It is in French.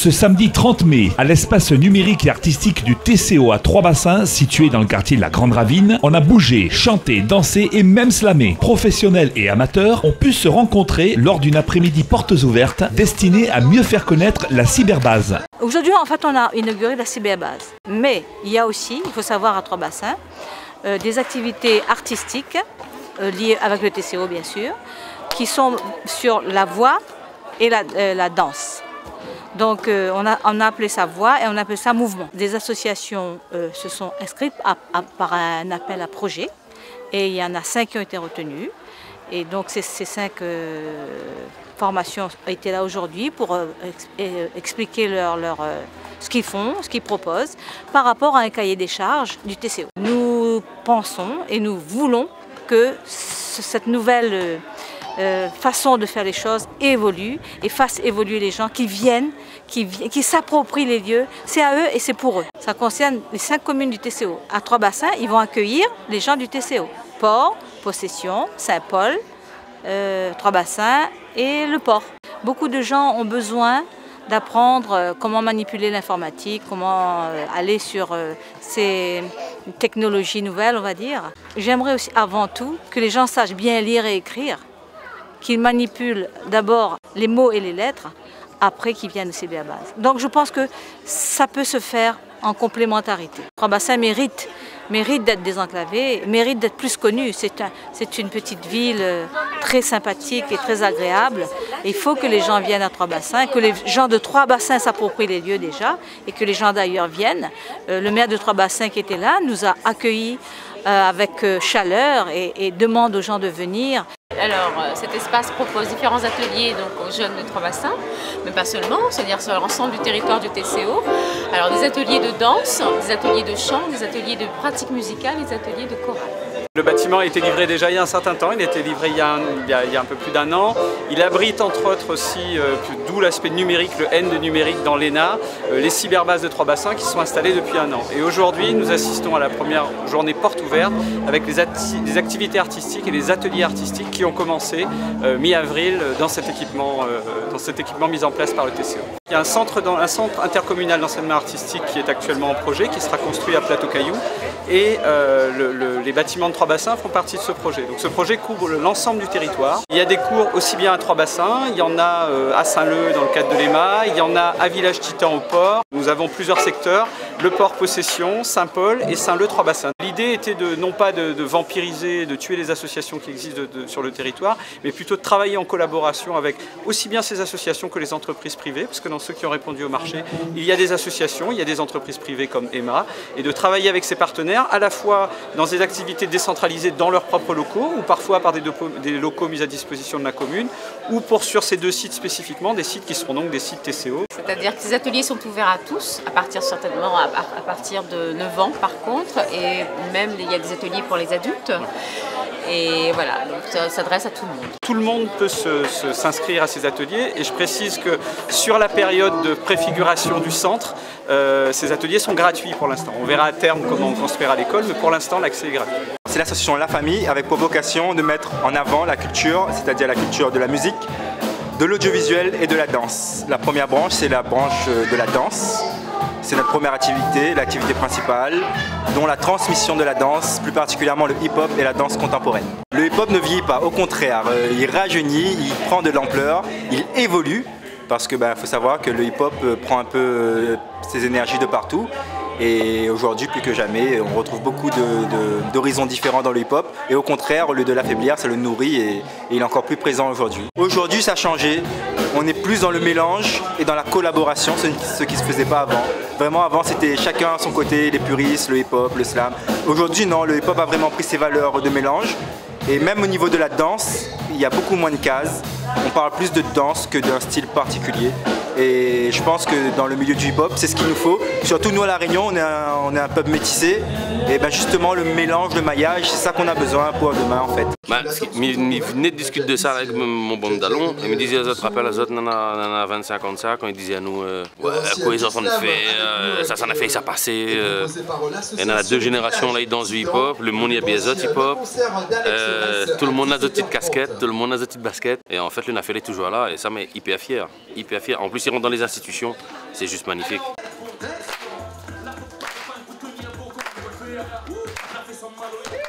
Ce samedi 30 mai, à l'espace numérique et artistique du TCO à Trois-Bassins, situé dans le quartier de la Grande Ravine, on a bougé, chanté, dansé et même slamé. Professionnels et amateurs ont pu se rencontrer lors d'une après-midi portes ouvertes destinée à mieux faire connaître la cyberbase. Aujourd'hui, en fait, on a inauguré la cyberbase. Mais il y a aussi, il faut savoir, à Trois-Bassins, des activités artistiques liées avec le TCO, bien sûr, qui sont sur la voix et la danse. Donc on a appelé ça voix et on appelle ça mouvement. Des associations se sont inscrites par un appel à projet et il y en a 5 qui ont été retenues. Et donc ces 5 formations étaient là aujourd'hui pour expliquer ce qu'ils font, ce qu'ils proposent par rapport à un cahier des charges du TCO. Nous pensons et nous voulons que cette nouvelle façon de faire les choses évolue et fasse évoluer les gens qui viennent, qui s'approprient les lieux. C'est à eux et c'est pour eux. Ça concerne les 5 communes du TCO. À Trois-Bassins, ils vont accueillir les gens du TCO. Port, Possession, Saint-Paul, Trois-Bassins et le port. Beaucoup de gens ont besoin d'apprendre comment manipuler l'informatique, comment aller sur ces technologies nouvelles, on va dire. J'aimerais aussi avant tout que les gens sachent bien lire et écrire, qu'ils manipulent d'abord les mots et les lettres, après qu'ils viennent au cyberbase. Donc je pense que ça peut se faire en complémentarité. Trois-Bassins mérite d'être désenclavé, mérite d'être plus connu. C'est une petite ville très sympathique et très agréable. Et il faut que les gens viennent à Trois-Bassins, que les gens de Trois-Bassins s'approprient les lieux déjà et que les gens d'ailleurs viennent. Le maire de Trois-Bassins qui était là nous a accueillis avec chaleur et demande aux gens de venir. Alors cet espace propose différents ateliers donc, aux jeunes de Trois-Bassins, mais pas seulement, c'est-à-dire sur l'ensemble du territoire du TCO. Alors des ateliers de danse, des ateliers de chant, des ateliers de pratique musicale, des ateliers de chorale. Le bâtiment a été livré déjà il y a un certain temps, il a été livré il y a un peu plus d'1 an. Il abrite entre autres aussi, d'où l'aspect numérique, le N de numérique dans l'ENA, les cyberbases de Trois-Bassins qui sont installées depuis 1 an. Et aujourd'hui, nous assistons à la première journée porte ouverte avec les activités artistiques et les ateliers artistiques qui ont commencé mi-avril dans cet équipement mis en place par le TCO. Il y a un centre intercommunal d'enseignement artistique qui est actuellement en projet, qui sera construit à Plateau-Cailloux. Et les bâtiments de Trois-Bassins font partie de ce projet. Donc ce projet couvre l'ensemble du territoire. Il y a des cours aussi bien à Trois-Bassins, il y en a à Saint-Leu dans le cadre de l'EMA, il y en a à Village-Titan au port. Nous avons plusieurs secteurs, le port Possession, Saint-Paul et Saint-Leu Trois-Bassins. L'idée était non pas de vampiriser, de tuer les associations qui existent sur le territoire, mais plutôt de travailler en collaboration avec aussi bien ces associations que les entreprises privées, parce que dans ceux qui ont répondu au marché, il y a des associations, il y a des entreprises privées comme EMA, et de travailler avec ces partenaires à la fois dans des activités décentralisées dans leurs propres locaux ou parfois par des locaux mis à disposition de la commune ou sur ces 2 sites spécifiquement, des sites qui seront donc des sites TCO. C'est-à-dire que ces ateliers sont ouverts à tous, à partir certainement à partir de 9 ans par contre, et même il y a des ateliers pour les adultes. Et voilà, donc ça s'adresse à tout le monde. Tout le monde peut s'inscrire à ces ateliers et je précise que sur la période de préfiguration du centre, ces ateliers sont gratuits pour l'instant. On verra à terme comment on construira l'école, mais pour l'instant l'accès est gratuit. C'est l'association La Famille avec pour vocation de mettre en avant la culture, c'est-à-dire la culture de la musique, de l'audiovisuel et de la danse. La première branche, c'est la branche de la danse. C'est notre première activité, l'activité principale, dont la transmission de la danse, plus particulièrement le hip-hop et la danse contemporaine. Le hip-hop ne vieillit pas, au contraire, il rajeunit, il prend de l'ampleur, il évolue, parce que faut savoir que le hip-hop prend un peu ses énergies de partout. Et aujourd'hui, plus que jamais, on retrouve beaucoup d'horizons différents dans le hip-hop. Et au contraire, au lieu de l'affaiblir, ça le nourrit et il est encore plus présent aujourd'hui. Aujourd'hui, ça a changé. On est plus dans le mélange et dans la collaboration, ce qui ne se faisait pas avant. Vraiment, avant, c'était chacun à son côté, les puristes, le hip-hop, le slam. Aujourd'hui, non, le hip-hop a vraiment pris ses valeurs de mélange. Et même au niveau de la danse, il y a beaucoup moins de cases. On parle plus de danse que d'un style particulier. Et je pense que dans le milieu du hip-hop, c'est ce qu'il nous faut. Surtout nous à La Réunion, on est un peuple métissé. Et justement, le mélange, le maillage, c'est ça qu'on a besoin pour demain en fait. Il venait de discuter de ça avec mon bon d'allon. Il me disait, je te rappelle, les autres, on a 25 ans de ça, quand il disait à nous, quoi ils ont fait, ça s'en a fait, ça passait. Il y en a 2 générations là, dans du hip-hop. Le monde, il y a bien des autres hip-hop. Tout le monde a des petites casquettes, tout le monde a des petites baskets. Et en fait, le Nafel est toujours là et ça m'est hyper fier. En plus, il rentre dans les institutions. c'est juste magnifique. La fait son mal